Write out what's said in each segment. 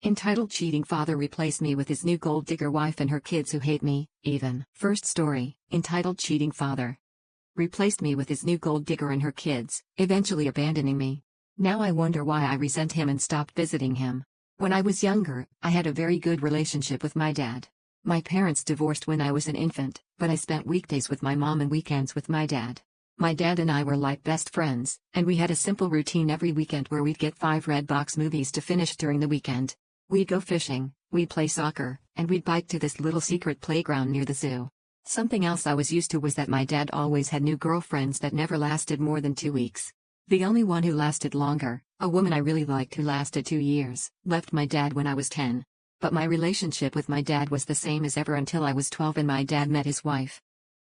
Entitled Cheating Father Replaced Me with His New Gold Digger Wife and Her Kids Who Hate Me, Even. First story, entitled Cheating Father replaced me with his new gold digger and her kids, eventually abandoning me. Now I wonder why I resent him and stopped visiting him. When I was younger, I had a very good relationship with my dad. My parents divorced when I was an infant, but I spent weekdays with my mom and weekends with my dad. My dad and I were like best friends, and we had a simple routine every weekend where we'd get 5 Redbox movies to finish during the weekend. We'd go fishing, we'd play soccer, and we'd bike to this little secret playground near the zoo. Something else I was used to was that my dad always had new girlfriends that never lasted more than 2 weeks. The only one who lasted longer, a woman I really liked who lasted 2 years, left my dad when I was 10. But my relationship with my dad was the same as ever until I was 12 and my dad met his wife.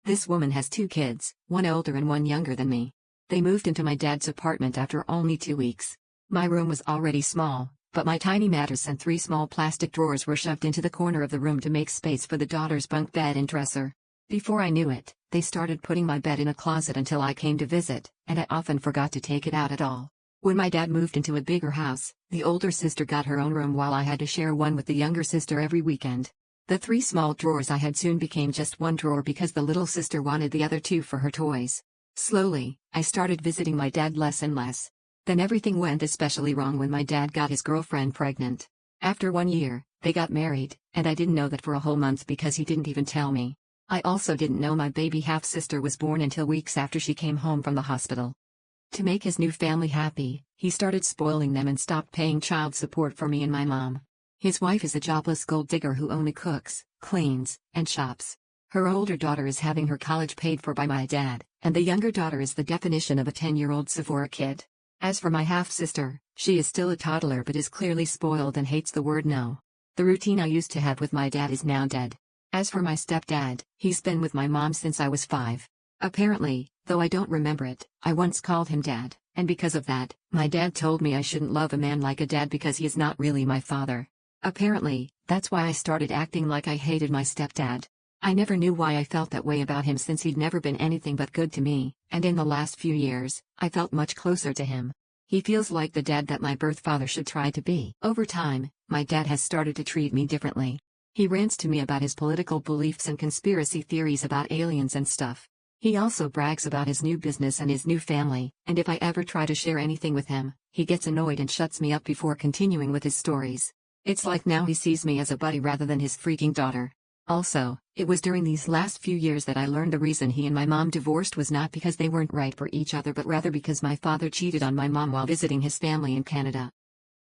This woman has 2 kids, one older and one younger than me. They moved into my dad's apartment after only 2 weeks. My room was already small, but my tiny mattress and 3 small plastic drawers were shoved into the corner of the room to make space for the daughter's bunk bed and dresser. Before I knew it, they started putting my bed in a closet until I came to visit, and I often forgot to take it out at all. When my dad moved into a bigger house, the older sister got her own room while I had to share one with the younger sister every weekend. The 3 small drawers I had soon became just 1 drawer because the little sister wanted the other 2 for her toys. Slowly, I started visiting my dad less and less. Then everything went especially wrong when my dad got his girlfriend pregnant. After 1 year, they got married, and I didn't know that for a whole month because he didn't even tell me. I also didn't know my baby half-sister was born until weeks after she came home from the hospital. To make his new family happy, he started spoiling them and stopped paying child support for me and my mom. His wife is a jobless gold digger who only cooks, cleans, and shops. Her older daughter is having her college paid for by my dad, and the younger daughter is the definition of a 10-year-old Sephora kid. As for my half-sister, she is still a toddler but is clearly spoiled and hates the word no. The routine I used to have with my dad is now dead. As for my stepdad, he's been with my mom since I was 5. Apparently, though I don't remember it, I once called him dad, and because of that, my dad told me I shouldn't love a man like a dad because he is not really my father. Apparently, that's why I started acting like I hated my stepdad. I never knew why I felt that way about him since he'd never been anything but good to me, and in the last few years, I felt much closer to him. He feels like the dad that my birth father should try to be. Over time, my dad has started to treat me differently. He rants to me about his political beliefs and conspiracy theories about aliens and stuff. He also brags about his new business and his new family, and if I ever try to share anything with him, he gets annoyed and shuts me up before continuing with his stories. It's like now he sees me as a buddy rather than his freaking daughter. Also, it was during these last few years that I learned the reason he and my mom divorced was not because they weren't right for each other but rather because my father cheated on my mom while visiting his family in Canada.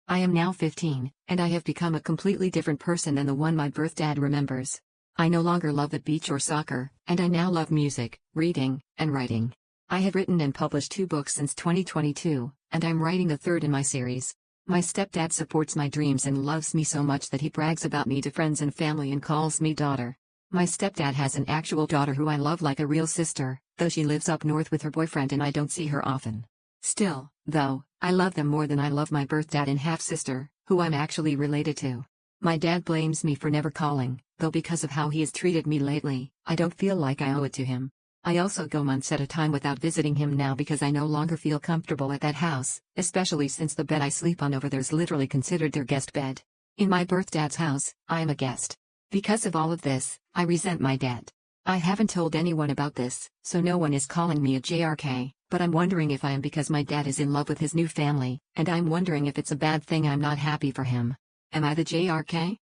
I am now 15, and I have become a completely different person than the one my birth dad remembers. I no longer love the beach or soccer, and I now love music, reading, and writing. I have written and published 2 books since 2022, and I'm writing the 3rd in my series. My stepdad supports my dreams and loves me so much that he brags about me to friends and family and calls me daughter. My stepdad has an actual daughter who I love like a real sister, though she lives up north with her boyfriend and I don't see her often. Still, though, I love them more than I love my birth dad and half-sister, who I'm actually related to. My dad blames me for never calling, though because of how he has treated me lately, I don't feel like I owe it to him. I also go months at a time without visiting him now because I no longer feel comfortable at that house, especially since the bed I sleep on over there is literally considered their guest bed. In my birth dad's house, I am a guest. Because of all of this, I resent my dad. I haven't told anyone about this, so no one is calling me a JRK, but I'm wondering if I am because my dad is in love with his new family, and I'm wondering if it's a bad thing I'm not happy for him. Am I the JRK?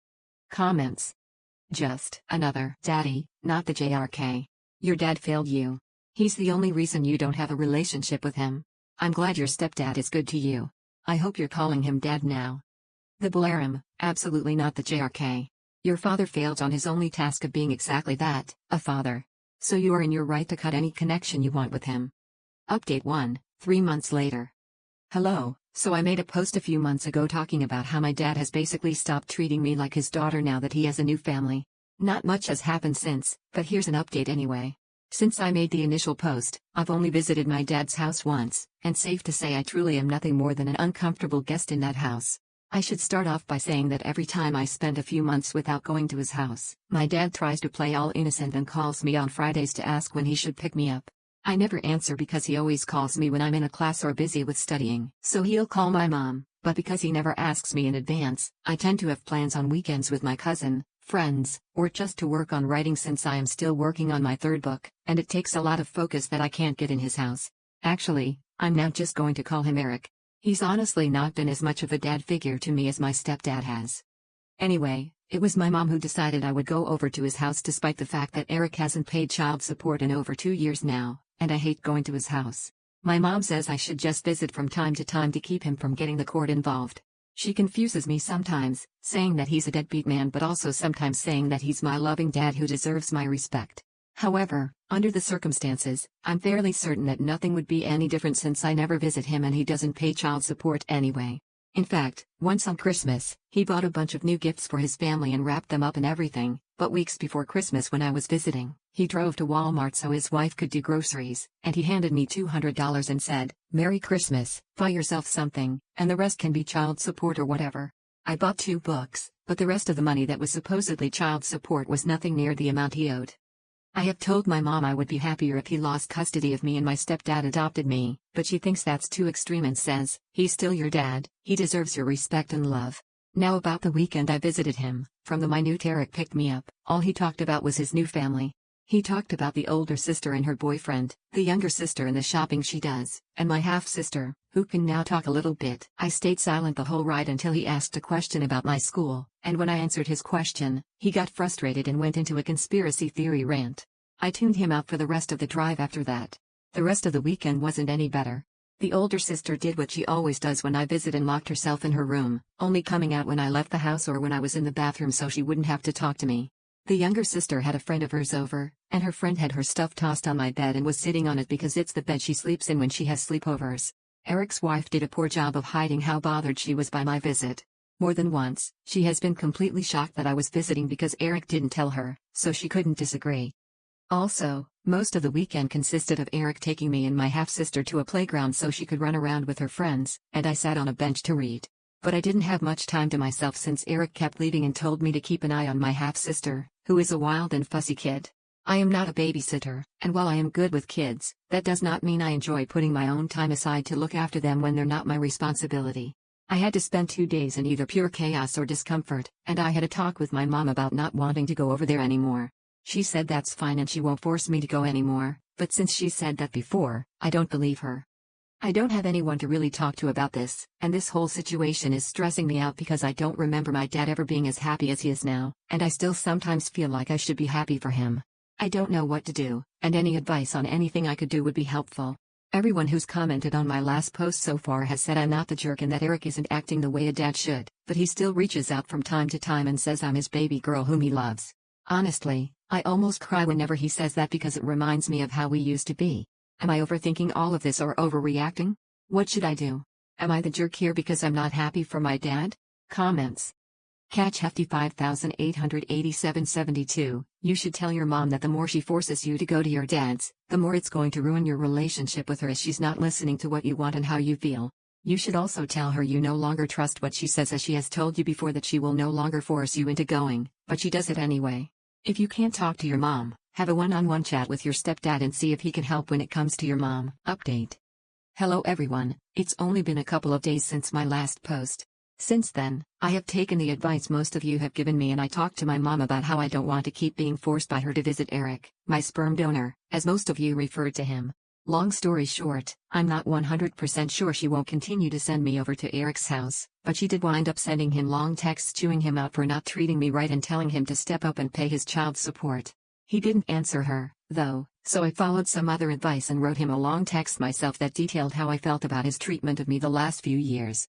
Comments. Just another daddy, not the JRK. Your dad failed you. He's the only reason you don't have a relationship with him. I'm glad your stepdad is good to you. I hope you're calling him dad now. The Blarum, absolutely not the JRK. Your father failed on his only task of being exactly that, a father. So you are in your right to cut any connection you want with him. Update 1, 3 months later. Hello, so I made a post a few months ago talking about how my dad has basically stopped treating me like his daughter now that he has a new family. Not much has happened since, but here's an update anyway. Since I made the initial post, I've only visited my dad's house once, and safe to say I truly am nothing more than an uncomfortable guest in that house. I should start off by saying that every time I spend a few months without going to his house, my dad tries to play all innocent and calls me on Fridays to ask when he should pick me up. I never answer because he always calls me when I'm in a class or busy with studying. So he'll call my mom, but because he never asks me in advance, I tend to have plans on weekends with my cousin, friends, or just to work on writing since I am still working on my third book, and it takes a lot of focus that I can't get in his house. Actually, I'm now just going to call him Eric. He's honestly not been as much of a dad figure to me as my stepdad has. Anyway, it was my mom who decided I would go over to his house despite the fact that Eric hasn't paid child support in over 2 years now, and I hate going to his house. My mom says I should just visit from time to time to keep him from getting the court involved. She confuses me sometimes, saying that he's a deadbeat man but also sometimes saying that he's my loving dad who deserves my respect. However, under the circumstances, I'm fairly certain that nothing would be any different since I never visit him and he doesn't pay child support anyway. In fact, once on Christmas, he bought a bunch of new gifts for his family and wrapped them up and everything, but weeks before Christmas when I was visiting, he drove to Walmart so his wife could do groceries, and he handed me $200 and said, "Merry Christmas, buy yourself something, and the rest can be child support or whatever." I bought 2 books, but the rest of the money that was supposedly child support was nothing near the amount he owed. I have told my mom I would be happier if he lost custody of me and my stepdad adopted me, but she thinks that's too extreme and says, "He's still your dad, he deserves your respect and love." Now about the weekend I visited him, from the minute Eric picked me up, all he talked about was his new family. He talked about the older sister and her boyfriend, the younger sister and the shopping she does, and my half-sister, who can now talk a little bit. I stayed silent the whole ride until he asked a question about my school, and when I answered his question, he got frustrated and went into a conspiracy theory rant. I tuned him out for the rest of the drive after that. The rest of the weekend wasn't any better. The older sister did what she always does when I visit and locked herself in her room, only coming out when I left the house or when I was in the bathroom so she wouldn't have to talk to me. The younger sister had a friend of hers over, and her friend had her stuff tossed on my bed and was sitting on it because it's the bed she sleeps in when she has sleepovers. Eric's wife did a poor job of hiding how bothered she was by my visit. More than once, she has been completely shocked that I was visiting because Eric didn't tell her, so she couldn't disagree. Also, most of the weekend consisted of Eric taking me and my half-sister to a playground so she could run around with her friends, and I sat on a bench to read. But I didn't have much time to myself since Eric kept leaving and told me to keep an eye on my half-sister, who is a wild and fussy kid. I am not a babysitter, and while I am good with kids, that does not mean I enjoy putting my own time aside to look after them when they're not my responsibility. I had to spend 2 days in either pure chaos or discomfort, and I had a talk with my mom about not wanting to go over there anymore. She said that's fine and she won't force me to go anymore, but since she said that before, I don't believe her. I don't have anyone to really talk to about this, and this whole situation is stressing me out because I don't remember my dad ever being as happy as he is now, and I still sometimes feel like I should be happy for him. I don't know what to do, and any advice on anything I could do would be helpful. Everyone who's commented on my last post so far has said I'm not the jerk and that Eric isn't acting the way a dad should, but he still reaches out from time to time and says I'm his baby girl whom he loves. Honestly, I almost cry whenever he says that because it reminds me of how we used to be. Am I overthinking all of this or overreacting? What should I do? Am I the jerk here because I'm not happy for my dad? Comments. Catch Hefty 588772. You should tell your mom that the more she forces you to go to your dad's, the more it's going to ruin your relationship with her as she's not listening to what you want and how you feel. You should also tell her you no longer trust what she says as she has told you before that she will no longer force you into going, but she does it anyway. If you can't talk to your mom, have a one-on-one chat with your stepdad and see if he can help when it comes to your mom. Update. Hello everyone, it's only been a couple of days since my last post. Since then, I have taken the advice most of you have given me and I talked to my mom about how I don't want to keep being forced by her to visit Eric, my sperm donor, as most of you referred to him. Long story short, I'm not 100% sure she won't continue to send me over to Eric's house, but she did wind up sending him long texts chewing him out for not treating me right and telling him to step up and pay his child support. He didn't answer her, though, so I followed some other advice and wrote him a long text myself that detailed how I felt about his treatment of me the last few years.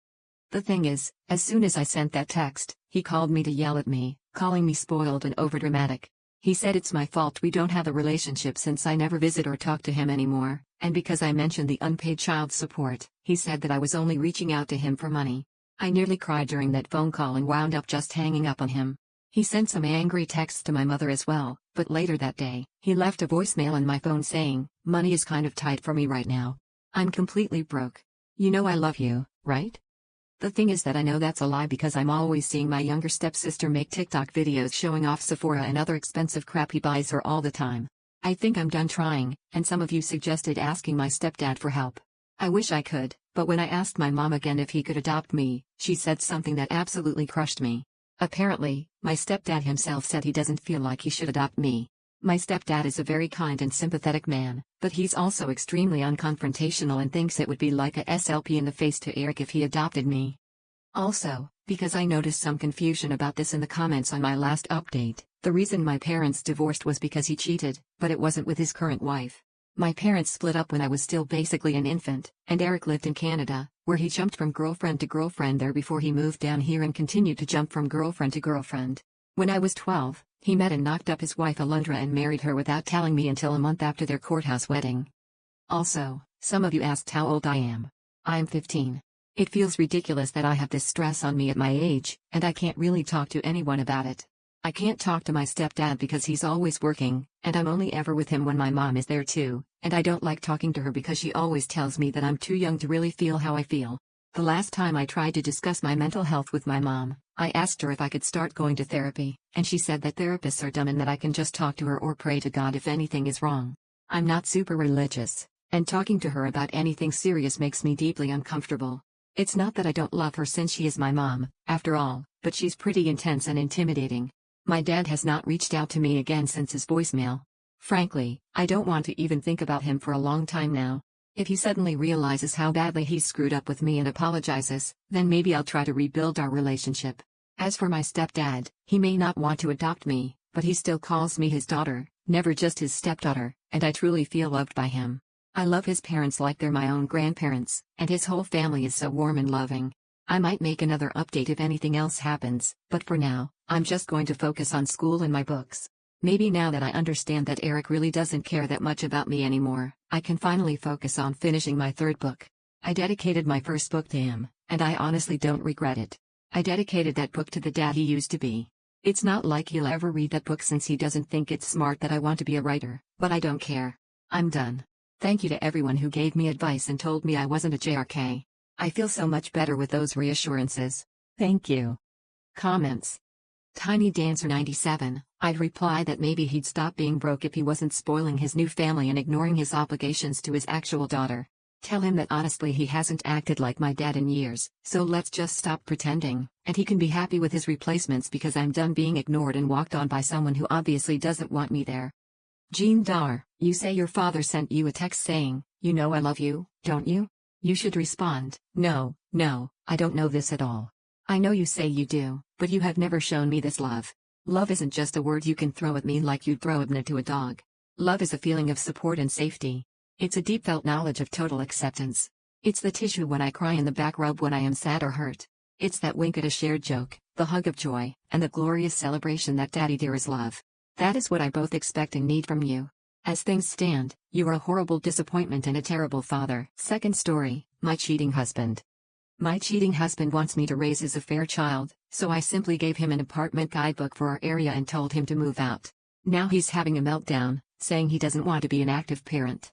The thing is, as soon as I sent that text, he called me to yell at me, calling me spoiled and overdramatic. He said it's my fault we don't have a relationship since I never visit or talk to him anymore, and because I mentioned the unpaid child support, he said that I was only reaching out to him for money. I nearly cried during that phone call and wound up just hanging up on him. He sent some angry texts to my mother as well, but later that day, he left a voicemail on my phone saying, "Money is kind of tight for me right now. I'm completely broke. You know I love you, right?" The thing is that I know that's a lie because I'm always seeing my younger stepsister make TikTok videos showing off Sephora and other expensive crap he buys her all the time. I think I'm done trying, and some of you suggested asking my stepdad for help. I wish I could, but when I asked my mom again if he could adopt me, she said something that absolutely crushed me. Apparently, my stepdad himself said he doesn't feel like he should adopt me. My stepdad is a very kind and sympathetic man, but he's also extremely unconfrontational and thinks it would be like a SLP in the face to Eric if he adopted me. Also, because I noticed some confusion about this in the comments on my last update, the reason my parents divorced was because he cheated, but it wasn't with his current wife. My parents split up when I was still basically an infant, and Eric lived in Canada, where he jumped from girlfriend to girlfriend there before he moved down here and continued to jump from girlfriend to girlfriend. When I was 12, he met and knocked up his wife Alundra and married her without telling me until a month after their courthouse wedding. Also, some of you asked how old I am. I'm 15. It feels ridiculous that I have this stress on me at my age, and I can't really talk to anyone about it. I can't talk to my stepdad because he's always working, and I'm only ever with him when my mom is there too, and I don't like talking to her because she always tells me that I'm too young to really feel how I feel. The last time I tried to discuss my mental health with my mom, I asked her if I could start going to therapy, and she said that therapists are dumb and that I can just talk to her or pray to God if anything is wrong. I'm not super religious, and talking to her about anything serious makes me deeply uncomfortable. It's not that I don't love her since she is my mom, after all, but she's pretty intense and intimidating. My dad has not reached out to me again since his voicemail. Frankly, I don't want to even think about him for a long time now. If he suddenly realizes how badly he's screwed up with me and apologizes, then maybe I'll try to rebuild our relationship. As for my stepdad, he may not want to adopt me, but he still calls me his daughter, never just his stepdaughter, and I truly feel loved by him. I love his parents like they're my own grandparents, and his whole family is so warm and loving. I might make another update if anything else happens, but for now, I'm just going to focus on school and my books. Maybe now that I understand that Eric really doesn't care that much about me anymore, I can finally focus on finishing my third book. I dedicated my first book to him, and I honestly don't regret it. I dedicated that book to the dad he used to be. It's not like he'll ever read that book since he doesn't think it's smart that I want to be a writer, but I don't care. I'm done. Thank you to everyone who gave me advice and told me I wasn't a JRK. I feel so much better with those reassurances. Thank you. Comments. Tiny Dancer 97, I'd reply that maybe he'd stop being broke if he wasn't spoiling his new family and ignoring his obligations to his actual daughter. Tell him that honestly he hasn't acted like my dad in years, so let's just stop pretending, and he can be happy with his replacements because I'm done being ignored and walked on by someone who obviously doesn't want me there. Jean Dar, you say your father sent you a text saying, "You know I love you, don't you?" You should respond, "No, I don't know this at all. I know you say you do, but you have never shown me this love. Love isn't just a word you can throw at me like you'd throw a banana to a dog. Love is a feeling of support and safety. It's a deep felt knowledge of total acceptance. It's the tissue when I cry and the back rub when I am sad or hurt. It's that wink at a shared joke, the hug of joy, and the glorious celebration that Daddy dear is love. That is what I both expect and need from you. As things stand, you are a horrible disappointment and a terrible father." Second story, my cheating husband. My cheating husband wants me to raise his affair child, so I simply gave him an apartment guidebook for our area and told him to move out. Now he's having a meltdown, saying he doesn't want to be an active parent.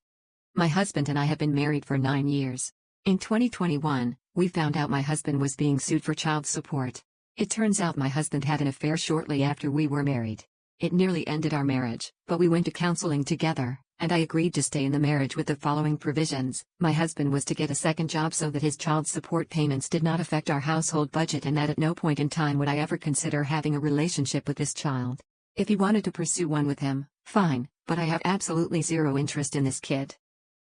My husband and I have been married for 9 years. In 2021, we found out my husband was being sued for child support. It turns out my husband had an affair shortly after we were married. It nearly ended our marriage, but we went to counseling together, and I agreed to stay in the marriage with the following provisions. My husband was to get a second job so that his child support payments did not affect our household budget and that at no point in time would I ever consider having a relationship with this child. If he wanted to pursue one with him, fine, but I have absolutely zero interest in this kid.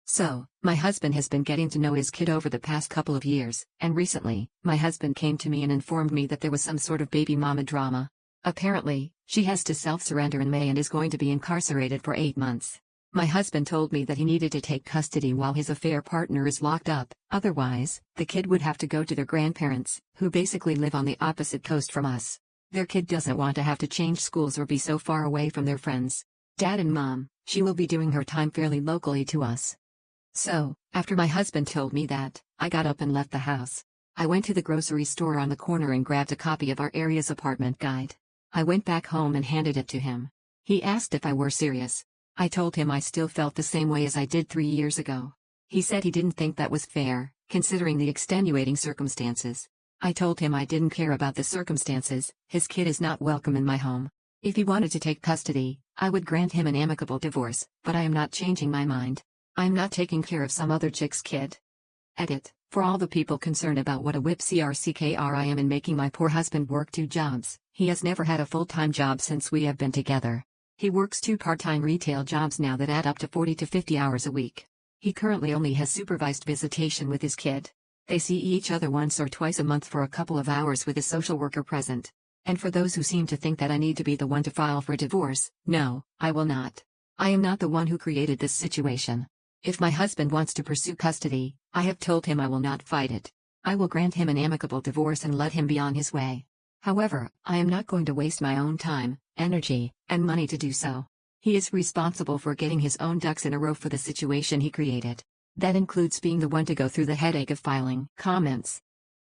So, my husband has been getting to know his kid over the past couple of years, and recently, my husband came to me and informed me that there was some sort of baby mama drama. Apparently, she has to self-surrender in May and is going to be incarcerated for 8 months. My husband told me that he needed to take custody while his affair partner is locked up, otherwise, the kid would have to go to their grandparents, who basically live on the opposite coast from us. Their kid doesn't want to have to change schools or be so far away from their friends. Dad and Mom, she will be doing her time fairly locally to us. So, after my husband told me that, I got up and left the house. I went to the grocery store on the corner and grabbed a copy of our area's apartment guide. I went back home and handed it to him. He asked if I were serious. I told him I still felt the same way as I did 3 years ago. He said he didn't think that was fair, considering the extenuating circumstances. I told him I didn't care about the circumstances, his kid is not welcome in my home. If he wanted to take custody, I would grant him an amicable divorce, but I am not changing my mind. I'm not taking care of some other chick's kid. Edit. For all the people concerned about what a whip crckr I am in making my poor husband work 2 jobs, he has never had a full-time job since we have been together. He works 2 part-time retail jobs now that add up to 40 to 50 hours a week. He currently only has supervised visitation with his kid. They see each other once or twice a month for a couple of hours with a social worker present. And for those who seem to think that I need to be the one to file for divorce, no, I will not. I am not the one who created this situation. If my husband wants to pursue custody, I have told him I will not fight it. I will grant him an amicable divorce and let him be on his way. However, I am not going to waste my own time, energy, and money to do so. He is responsible for getting his own ducks in a row for the situation he created. That includes being the one to go through the headache of filing. Comments.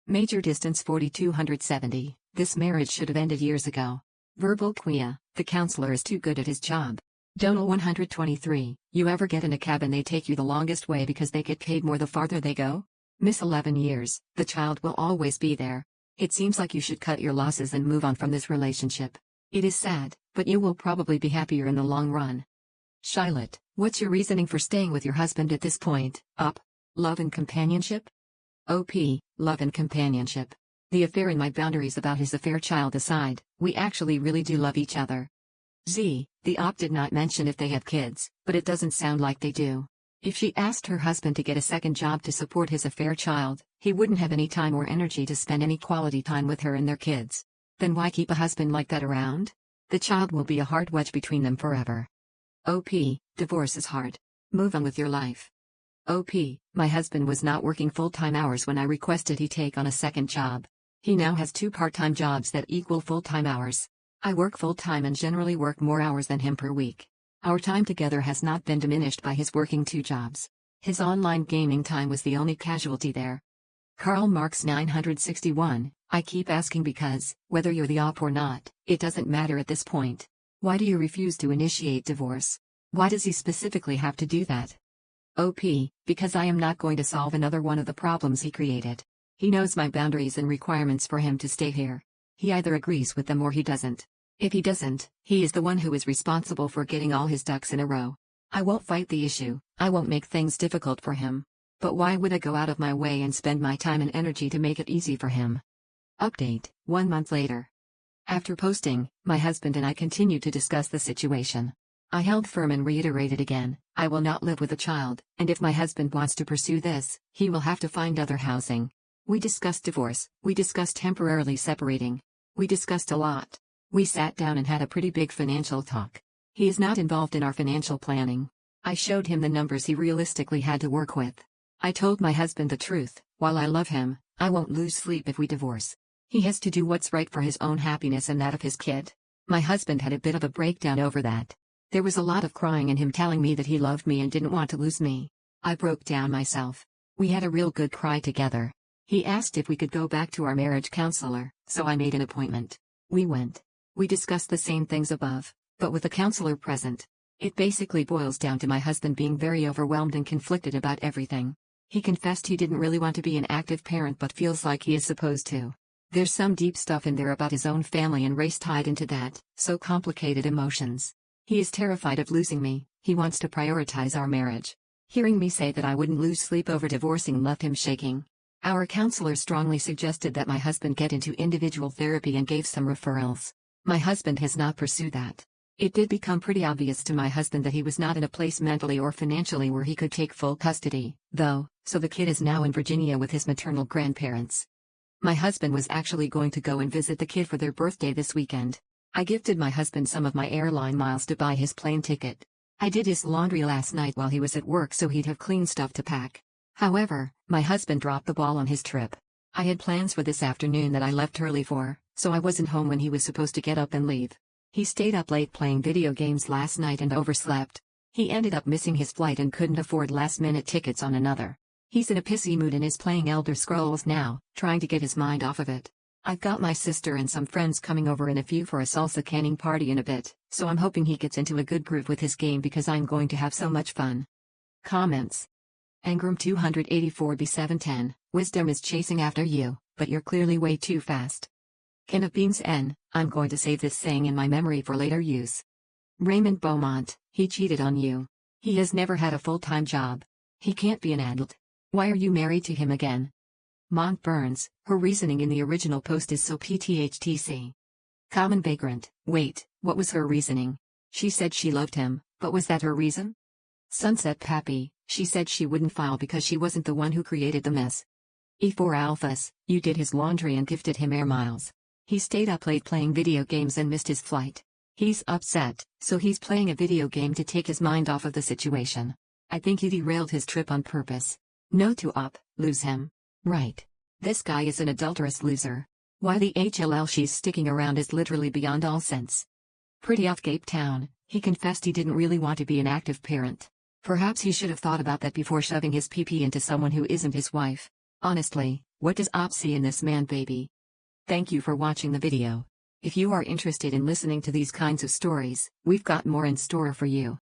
Major distance 4270. This marriage should have ended years ago. Verbal Quia. The counselor is too good at his job. Donal 123. You ever get in a cab and they take you the longest way because they get paid more the farther they go? Miss 11 years. The child will always be there. It seems like you should cut your losses and move on from this relationship. It is sad, but you will probably be happier in the long run. Charlotte, what's your reasoning for staying with your husband at this point? Up. Love and companionship? OP. Love and companionship. The affair and my boundaries about his affair child aside, we actually really do love each other. Z. The op did not mention if they have kids, but it doesn't sound like they do. If she asked her husband to get a second job to support his affair child, he wouldn't have any time or energy to spend any quality time with her and their kids. Then why keep a husband like that around? The child will be a hard wedge between them forever. OP. Divorce is hard. Move on with your life. OP. My husband was not working full-time hours when I requested he take on a second job. He now has 2 part-time jobs that equal full-time hours. I work full-time and generally work more hours than him per week. Our time together has not been diminished by his working 2 jobs. His online gaming time was the only casualty there. Karl Marx 961. I keep asking because, whether you're the op or not, it doesn't matter at this point. Why do you refuse to initiate divorce? Why does he specifically have to do that? OP. Because I am not going to solve another one of the problems he created. He knows my boundaries and requirements for him to stay here. He either agrees with them or he doesn't. If he doesn't, he is the one who is responsible for getting all his ducks in a row. I won't fight the issue, I won't make things difficult for him. But why would I go out of my way and spend my time and energy to make it easy for him? Update, 1 month later. After posting, my husband and I continued to discuss the situation. I held firm and reiterated again, I will not live with a child, and if my husband wants to pursue this, he will have to find other housing. We discussed divorce, we discussed temporarily separating. We discussed a lot. We sat down and had a pretty big financial talk. He is not involved in our financial planning. I showed him the numbers he realistically had to work with. I told my husband the truth, while I love him, I won't lose sleep if we divorce. He has to do what's right for his own happiness and that of his kid. My husband had a bit of a breakdown over that. There was a lot of crying and him telling me that he loved me and didn't want to lose me. I broke down myself. We had a real good cry together. He asked if we could go back to our marriage counselor, so I made an appointment. We went. We discussed the same things above, but with a counselor present. It basically boils down to my husband being very overwhelmed and conflicted about everything. He confessed he didn't really want to be an active parent but feels like he is supposed to. There's some deep stuff in there about his own family and race tied into that, so complicated emotions. He is terrified of losing me, he wants to prioritize our marriage. Hearing me say that I wouldn't lose sleep over divorcing left him shaking. Our counselor strongly suggested that my husband get into individual therapy and gave some referrals. My husband has not pursued that. It did become pretty obvious to my husband that he was not in a place mentally or financially where he could take full custody, though, so the kid is now in Virginia with his maternal grandparents. My husband was actually going to go and visit the kid for their birthday this weekend. I gifted my husband some of my airline miles to buy his plane ticket. I did his laundry last night while he was at work so he'd have clean stuff to pack. However, my husband dropped the ball on his trip. I had plans for this afternoon that I left early for, so I wasn't home when he was supposed to get up and leave. He stayed up late playing video games last night and overslept. He ended up missing his flight and couldn't afford last-minute tickets on another. He's in a pissy mood and is playing Elder Scrolls now, trying to get his mind off of it. I've got my sister and some friends coming over in a few for a salsa canning party in a bit, so I'm hoping he gets into a good groove with his game because I'm going to have so much fun. Comments. Engram 284b710, Wisdom is chasing after you, but you're clearly way too fast. Can of beans N, I'm going to save this saying in my memory for later use. Raymond Beaumont, he cheated on you. He has never had a full-time job. He can't be an adult. Why are you married to him again? Mont Burns, her reasoning in the original post is so PTHTC. Common vagrant, wait, what was her reasoning? She said she loved him, but was that her reason? Sunset Pappy, she said she wouldn't file because she wasn't the one who created the mess. E4 Alphas, you did his laundry and gifted him air miles. He stayed up late playing video games and missed his flight. He's upset, so he's playing a video game to take his mind off of the situation. I think he derailed his trip on purpose. No to up, lose him. Right. This guy is an adulterous loser. Why the HLL she's sticking around is literally beyond all sense. Pretty off Cape Town, he confessed he didn't really want to be an active parent. Perhaps he should have thought about that before shoving his pee-pee into someone who isn't his wife. Honestly, what does Op see in this man, baby? Thank you for watching the video. If you are interested in listening to these kinds of stories, we've got more in store for you.